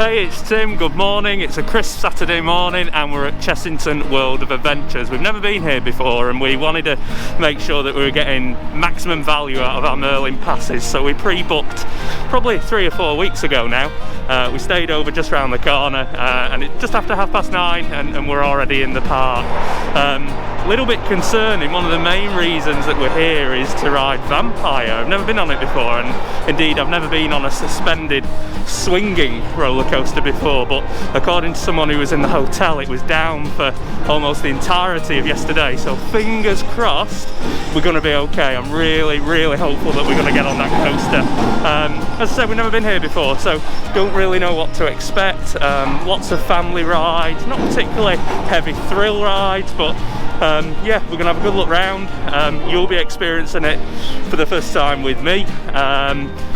Hey, it's Tim, good morning. It's a crisp Saturday morning and we're at Chessington World of Adventures. We've never been here before and we wanted to make sure that we were getting maximum value out of our Merlin passes, so we pre-booked probably 3 or 4 weeks ago now. We stayed over just round the corner and it's just after 9:30 and we're already in the park. A little bit concerning, one of the main reasons that we're here is to ride Vampire. I've never been on it before, and indeed I've never been on a suspended swinging roller coaster before, but according to someone who was in the hotel, it was down for almost the entirety of yesterday, so fingers crossed we're going to be okay. I'm really hopeful that we're going to get on that coaster. As I said, we've never been here before, so don't really know what to expect. Lots of family rides, not particularly heavy thrill rides, but yeah, we're going to have a good look round. You'll be experiencing it for the first time with me.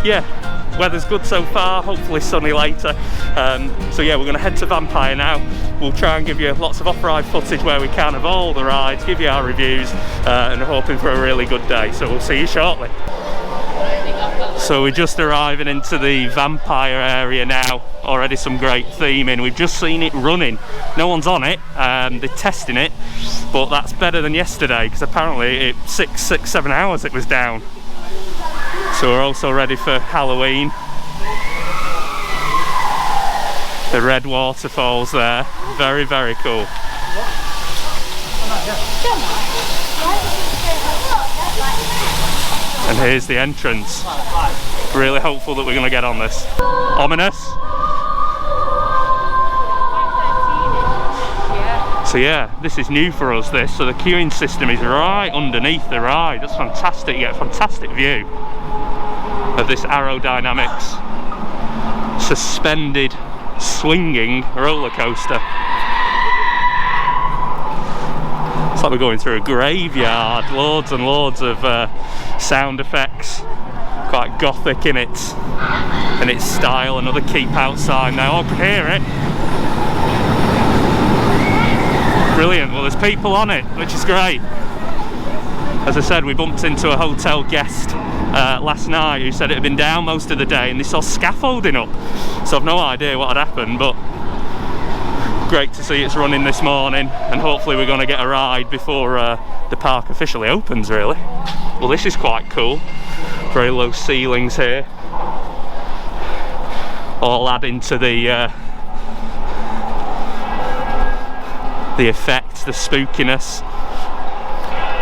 Yeah, weather's good so far, hopefully sunny later. So yeah, we're going to head to Vampire now. We'll try and give you lots of off-ride footage where we can of all the rides, give you our reviews, and hoping for a really good day. So we'll see you shortly. So we're just arriving into the Vampire area now. Already some great theming. We've just seen it running. No one's on it. They're testing it, but that's better than yesterday because apparently it 7 hours it was down. So we're also ready for Halloween. The red waterfalls there. Very cool. And here's the entrance. Really hopeful that we're going to get on this. Ominous. So yeah, this is new for us, this. So the queuing system is right underneath the ride. That's fantastic. You get a fantastic view of this aerodynamics suspended swinging roller coaster. It's like we're going through a graveyard. Loads and loads of sound effects. Quite gothic in its style. Another keep outside now. I can hear it. Brilliant. Well, there's people on it, which is great. As I said, we bumped into a hotel guest last night who said it had been down most of the day and they saw scaffolding up. So I've no idea what had happened, but great to see it's running this morning, and hopefully we're going to get a ride before the park officially opens, really. Well, this is quite cool. Very low ceilings here, all adding to the effect, the spookiness.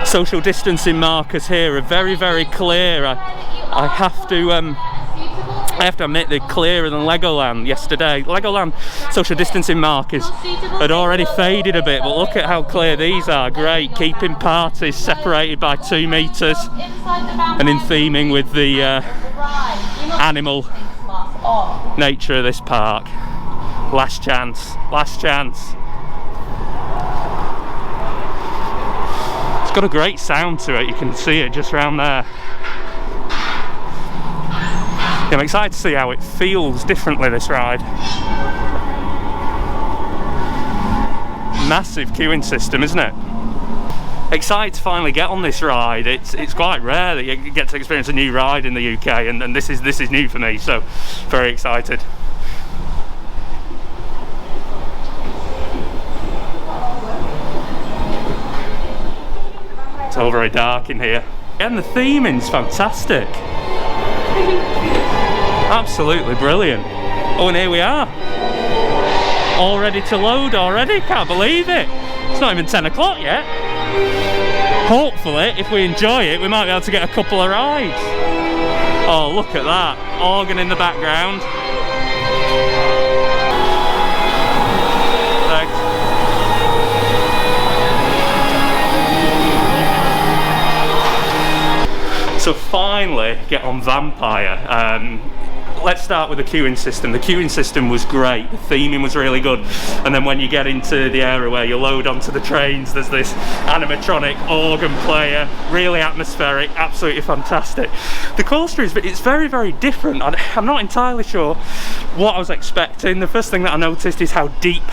Social distancing markers here are very clear. I have to admit they're clearer than Legoland yesterday. Legoland social distancing markers had already faded a bit, but look at how clear these are. Great, keeping parties separated by 2 meters and in theming with the animal nature of this park. Last chance, last chance. It's got a great sound to it, you can see it just round there. I'm excited to see how it feels differently, this ride. Massive queuing system, isn't it? Excited to finally get on this ride. It's quite rare that you get to experience a new ride in the UK, and this is new for me, so very excited. It's all very dark in here. And the theming's fantastic. Absolutely brilliant. Oh, and here we are. All ready to load already. Can't believe it. It's not even 10 o'clock yet. Hopefully, if we enjoy it, we might be able to get a couple of rides. Oh, look at that. Organ in the background. So finally, get on Vampire. Let's start with the queuing system. The queuing system was great, the theming was really good, and then when you get into the area where you load onto the trains, there's this animatronic organ player, really atmospheric, absolutely fantastic. The coaster it's very different. I'm not entirely sure what I was expecting. The first thing that I noticed is how deep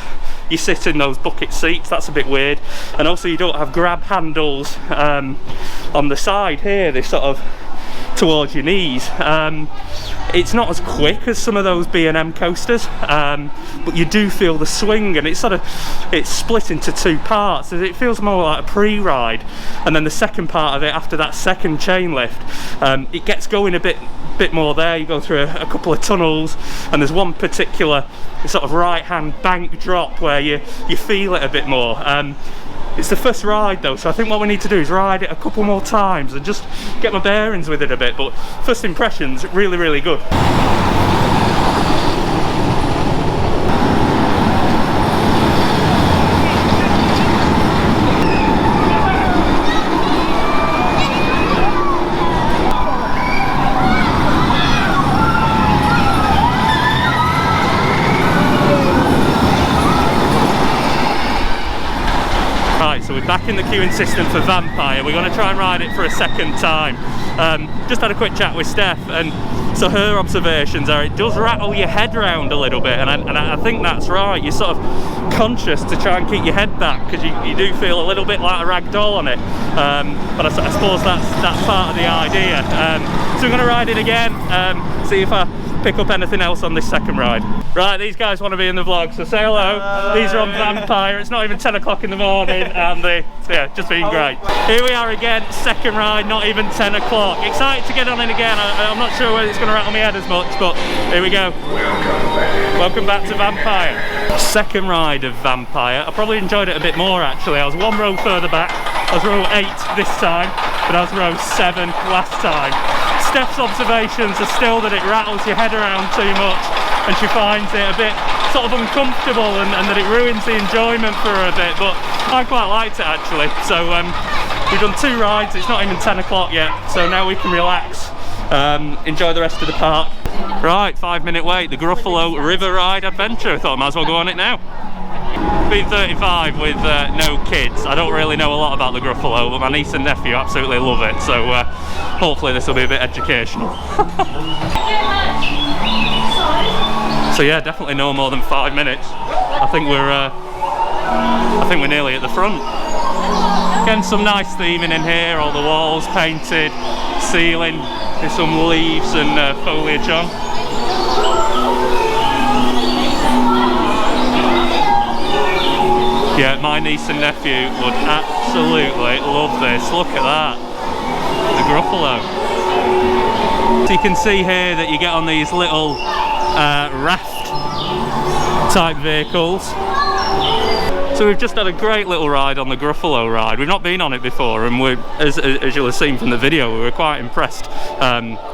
you sit in those bucket seats. That's a bit weird, and also you don't have grab handles on the side here. They sort of towards your knees. It's not as quick as some of those B&M coasters, but you do feel the swing, and it's split into two parts. It feels more like a pre-ride, and then the second part of it, after that second chain lift, it gets going a bit more there. You go through a couple of tunnels, and there's one particular sort of right-hand bank drop where you feel it a bit more. It's the first ride though, so I think what we need to do is ride it a couple more times and just get my bearings with it a bit, but first impressions, really, really good. So we're back in the queuing system for Vampire. We're going to try and ride it for a second time. Just had a quick chat with Steph, and so her observations are it does rattle your head round a little bit, and I think that's right. You're sort of conscious to try and keep your head back because you do feel a little bit like a rag doll on it. But I suppose that's part of the idea. So we're going to ride it again, see if I pick up anything else on this second ride. Right, these guys want to be in the vlog, so say hello. These are on Vampire. It's not even 10 o'clock in the morning, and yeah, just been great. Here we are again, second ride, not even 10 o'clock. Excited to get on it again. I'm not sure whether it's going to rattle my head as much, but here we go. Welcome back to Vampire. Second ride of Vampire. I probably enjoyed it a bit more actually. I was one row further back. I was row 8 this time, but I was row 7 last time. Steph's observations are still that it rattles your head around too much, and she finds it a bit sort of uncomfortable, and that it ruins the enjoyment for her a bit, but I quite liked it actually. So we've done 2 rides, it's not even 10 o'clock yet, so now we can relax, enjoy the rest of the park. Right, 5-minute wait, the Gruffalo River Ride Adventure. I thought I might as well go on it now. Been 35 with no kids. I don't really know a lot about the Gruffalo, but my niece and nephew absolutely love it, so hopefully this will be a bit educational. So yeah, definitely no more than 5 minutes. I think we're nearly at the front. Again, some nice theming in here, all the walls painted, ceiling with some leaves and foliage on. Yeah, my niece and nephew would absolutely love this. Look at that, the Gruffalo. So you can see here that you get on these little raft type vehicles. So we've just had a great little ride on the Gruffalo ride. We've not been on it before, and as you'll have seen from the video, we were quite impressed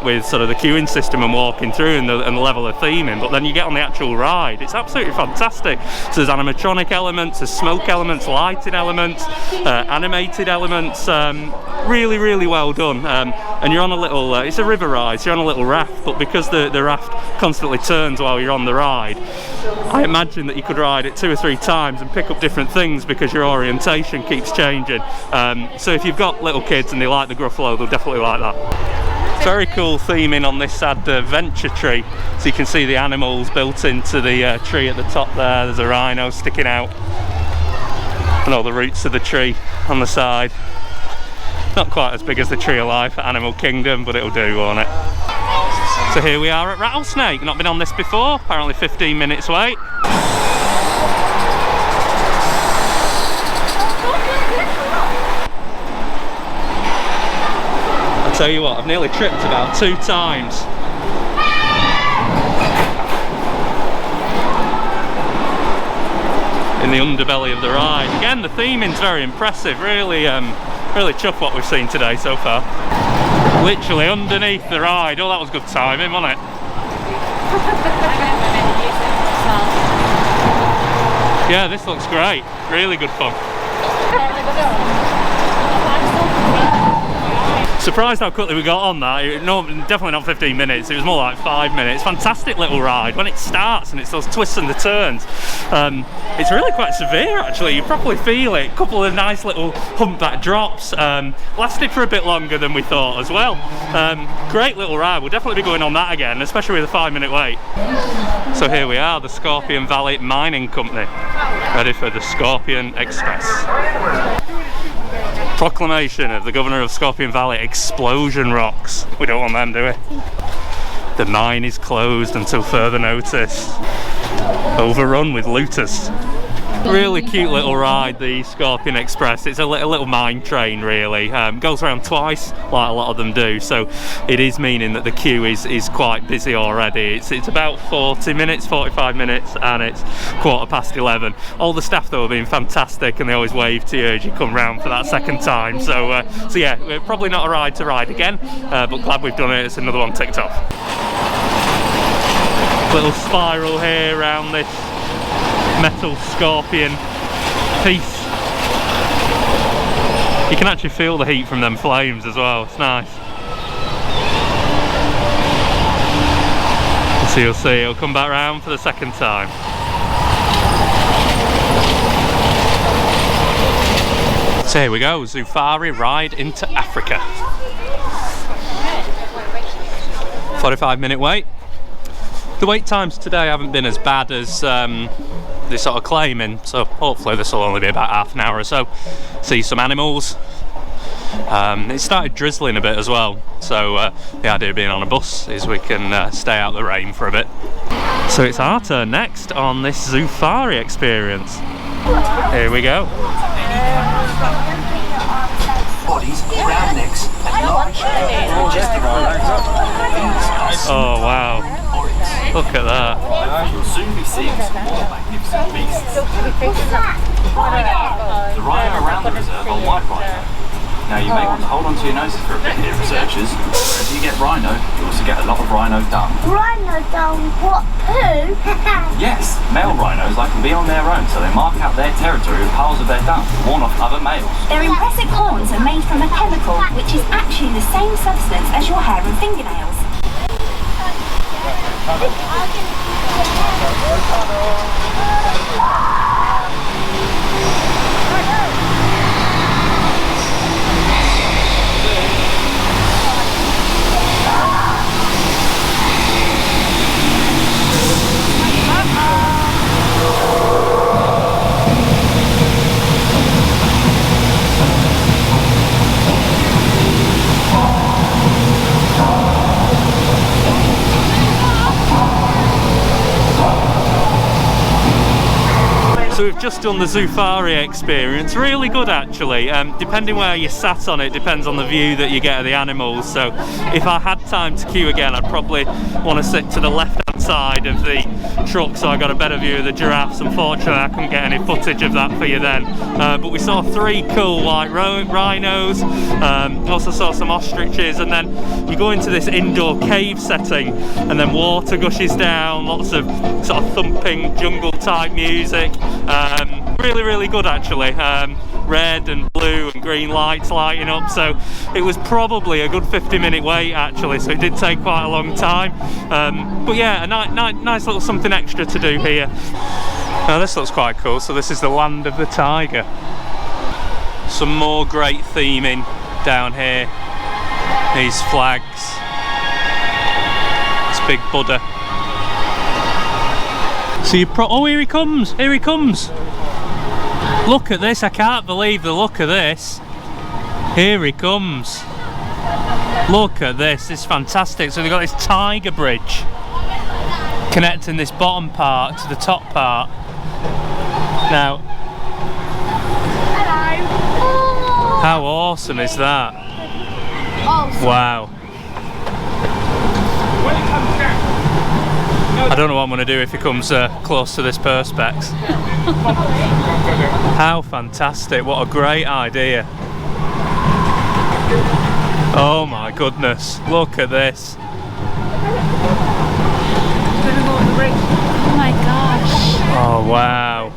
with sort of the queuing system and walking through and the level of theming. But then you get on the actual ride, it's absolutely fantastic. So there's animatronic elements, there's smoke elements, lighting elements, animated elements. Really, really well done. And you're on a little, it's a river ride, so you're on a little raft, but because the raft constantly turns while you're on the ride, I imagine that you could ride it 2 or 3 times and pick up different things because your orientation keeps changing. So if you've got little kids and they like the Gruffalo, they'll definitely like that. Very cool theming on this adventure tree. So you can see the animals built into the tree at the top there. There's a rhino sticking out, and all the roots of the tree on the side. Not quite as big as the Tree of Life at Animal Kingdom, but it'll do, won't it? So here we are at Rattlesnake. Not been on this before, apparently 15 minutes wait. I'll tell you what, I've nearly tripped about 2 times. In the underbelly of the ride. Again, the theming's very impressive, really chuffed what we've seen today so far. Literally underneath the ride. Oh, that was good timing, wasn't it? Yeah, this looks great. Really good fun. Surprised how quickly we got on that. No, definitely not 15 minutes, it was more like 5 minutes. Fantastic little ride. When it starts and it's those twists and the turns, it's really quite severe actually. You properly feel it. A couple of nice little humpback drops. Lasted for a bit longer than we thought as well. Great little ride. We'll definitely be going on that again, especially with a 5-minute wait. So here we are, the Scorpion Valley Mining Company, ready for the Scorpion Express. Proclamation of the Governor of Scorpion Valley, explosion rocks. We don't want them, do we? The mine is closed until further notice. Overrun with looters. Really cute little ride, the Scorpion Express. It's a little mine train, really. Goes around twice, like a lot of them do, so it is meaning that the queue is quite busy already. It's about 40 minutes, 45 minutes, and it's 11:15. All the staff, though, have been fantastic, and they always wave to you as you come round for that second time. So yeah, we're probably not a ride to ride again, but glad we've done it. It's another one ticked off. Little spiral here around this metal scorpion piece. You can actually feel the heat from them flames as well. It's nice. So you'll see it'll come back round for the second time. So here we go, Zufari ride into Africa. 45-minute wait. The wait times today haven't been as bad as they're sort of claiming, so hopefully this will only be about half an hour or so. See some animals. It started drizzling a bit as well, so the idea of being on a bus is we can stay out the rain for a bit. So it's our turn next on this Zoofari experience. Here we go. Bodies, round necks, and large oh wow, look at that. You'll soon be seeing some more magnificent beasts. The rhino around the reserve are white rhino. Now you may want to hold on to your noses for a bit here, researchers. As you get rhino, you also get a lot of rhino dung. Rhino dung? What? Who? Yes, male rhinos like to be on their own, so they mark out their territory with piles of their dung to warn off other males. Their impressive horns are made from a chemical which is actually the same substance as your hair and fingernails. So we've just done the Zufari experience, really good actually. Depending where you sat on it, depends on the view that you get of the animals. So if I had time to queue again, I'd probably want to sit to the left hand side of the truck so I got a better view of the giraffes. Unfortunately I couldn't get any footage of that for you then. But we saw 3 cool white rhinos, also saw some ostriches, and then you go into this indoor cave setting and then water gushes down, lots of sort of thumping jungle type music. Really good actually. Red and blue and green lights lighting up, so it was probably a good 50-minute wait actually, so it did take quite a long time. But yeah, a nice little something extra to do here. Now this looks quite cool. So this is the land of the tiger. Some more great theming down here. These flags. This big Buddha. So you oh, here he comes! Here he comes! Look at this! I can't believe the look of this. Here he comes. Look at this! It's fantastic. So they've got this tiger bridge connecting this bottom part to the top part. Now, Hello. how awesome is that? Awesome. Wow. I don't know what I'm going to do if he comes close to this perspex. How fantastic, what a great idea. Oh my goodness, look at this. Oh my gosh. Oh wow,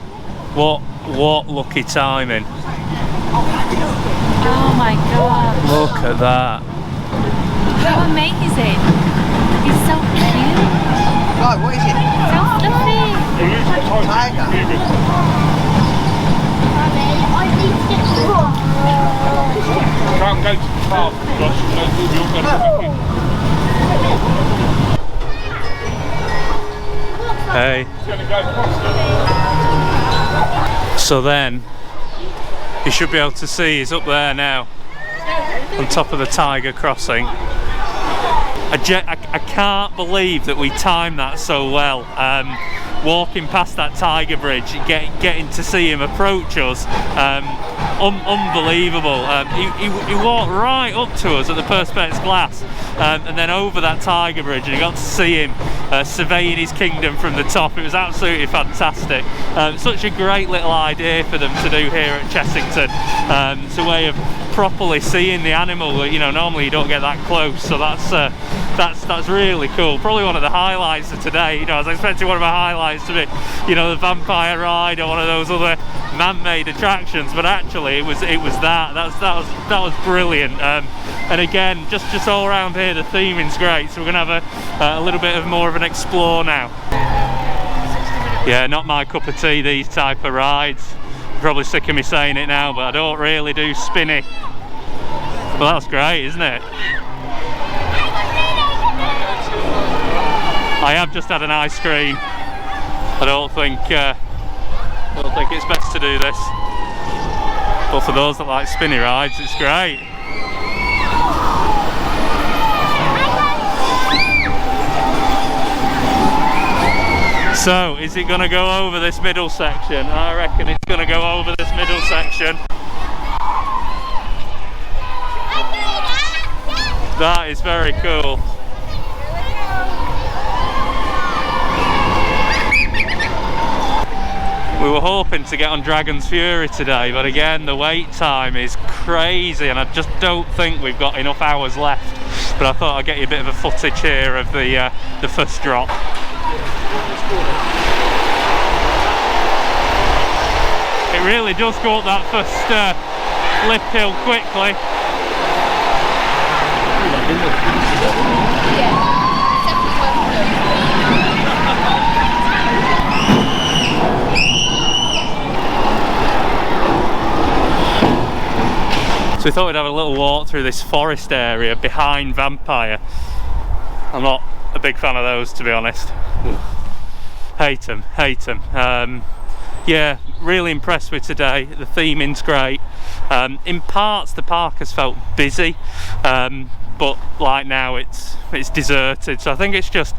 what lucky timing. Oh my gosh. Look at that. How amazing. It's so cute. God, what is it? So fluffy. Tiger. Can't go too fast because you're going to Hey. So then, You should be able to see he's up there now, on top of the tiger crossing. I can't believe that we timed that so well. Walking past that tiger bridge, getting to see him approach us, unbelievable. He walked right up to us at the Perspex glass, and then over that tiger bridge, and you got to see him surveying his kingdom from the top. It was absolutely fantastic. Such a great little idea for them to do here at Chessington. It's a way of properly seeing the animal. You know, normally you don't get that close, so that's really cool. Probably one of the highlights of today. You know, I was expecting one of my highlights to be, you know, the vampire ride or one of those other man-made attractions, but actually it was that was brilliant. And again, just all around here the theming's great, so we're gonna have a little bit of more of an explore now. Yeah, not my cup of tea, these type of rides. You're probably sick of me saying it now, but I don't really do spinny. Well, that's great, isn't it? I have just had an ice cream. I don't think it's best to do this, but for those that like spinny rides, it's great. So, is it going to go over this middle section? I reckon it's going to go over this middle section. That is very cool. We were hoping to get on Dragon's Fury today, but again the wait time is crazy and I just don't think we've got enough hours left. But I thought I'd get you a bit of a footage here of the first drop. It really does go up that first lift hill quickly. So we thought we'd have a little walk through this forest area behind Vampire. I'm not a big fan of those, to be honest. Hate them. Yeah, really impressed with today. The theming's great. In parts the park has felt busy, but like now it's deserted. So I think it's just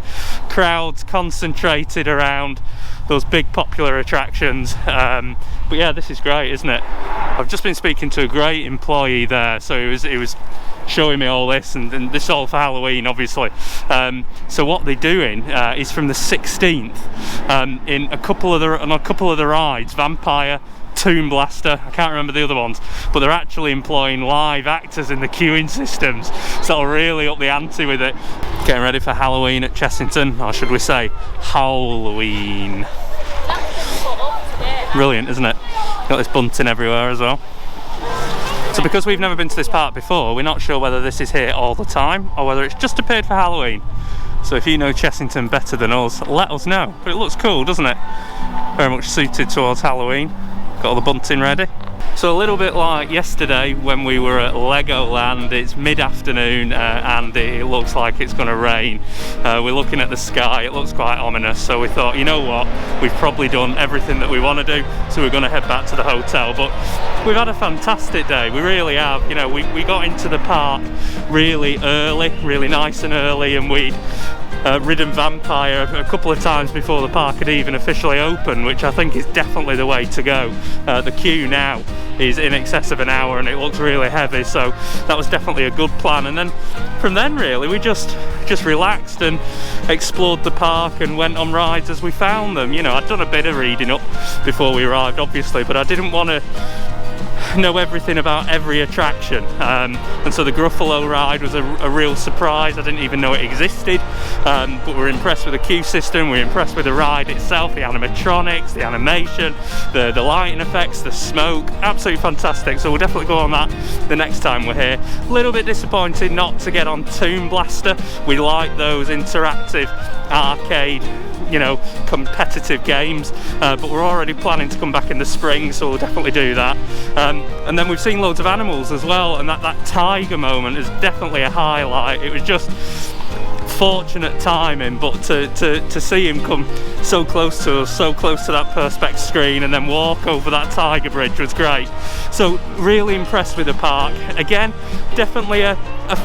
crowds concentrated around those big popular attractions. But yeah, this is great, isn't it? I've just been speaking to a great employee there, so he was showing me all this, and this is all for Halloween, obviously. So what they're doing is from the 16th in a couple of the rides, Vampire, Tomb Blaster, I can't remember the other ones, but they're actually employing live actors in the queuing systems, so that'll really up the ante with it. Getting ready for Halloween at Chessington, or should we say Halloween. Brilliant, isn't it? Got this bunting everywhere as well. So because we've never been to this park before, we're not sure whether this is here all the time or whether it's just appeared for Halloween. So if you know Chessington better than us, let us know. But it looks cool, doesn't it? Very much suited towards Halloween. Got all the bunting ready. So a little bit like yesterday when we were at Legoland, it's mid-afternoon and it looks like it's going to rain. We're looking at the sky, it looks quite ominous, so we thought, you know what, we've probably done everything that we want to do, so we're going to head back to the hotel. But we've had a fantastic day, we really have. You know, we got into the park really early, really nice and early, and we'd ridden Vampire a couple of times before the park had even officially opened, which I think is definitely the way to go. The queue now is in excess of an hour and it looks really heavy, so that was definitely a good plan. And then from then really we just relaxed and explored the park and went on rides as we found them. You know, I'd done a bit of reading up before we arrived obviously, but I didn't want to know everything about every attraction, and so the Gruffalo ride was a real surprise. I didn't even know it existed, but we were impressed with the queue system, we were impressed with the ride itself, the animatronics, the animation, the lighting effects, the smoke, absolutely fantastic. So we'll definitely go on that the next time we're here. A little bit disappointed not to get on Tomb Blaster. We like those interactive arcade, you know, competitive games, but we're already planning to come back in the spring, so we'll definitely do that. And then we've seen loads of animals as well, and that tiger moment is definitely a highlight. It was just unfortunate timing, but to see him come so close to us, so close to that perspex screen, and then walk over that tiger bridge was great. So really impressed with the park. Again, definitely a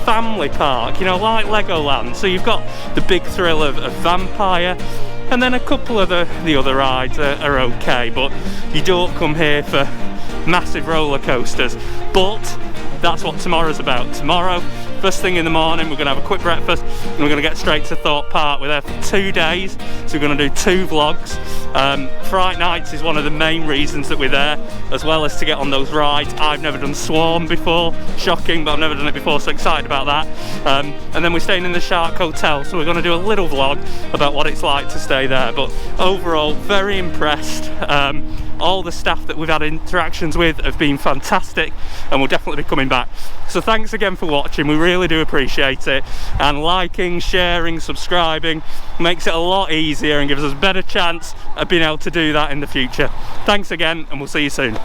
family park, you know, like Legoland. So you've got the big thrill of Vampire, and then a couple of the other rides are okay, but you don't come here for massive roller coasters. But that's what tomorrow's about. Tomorrow, first thing in the morning, we're going to have a quick breakfast and we're going to get straight to Thorpe Park. We're there for 2 days, so we're going to do 2 vlogs. Fright Nights is one of the main reasons that we're there, as well as to get on those rides. I've never done Swarm before, shocking, but I've never done it before, so excited about that. And then we're staying in the Shark Hotel, so we're going to do a little vlog about what it's like to stay there. But overall, very impressed. All the staff that we've had interactions with have been fantastic, and we'll definitely be coming back. So thanks again for watching, we really do appreciate it, and liking, sharing, subscribing makes it a lot easier and gives us a better chance of being able to do that in the future. Thanks again, and we'll see you soon.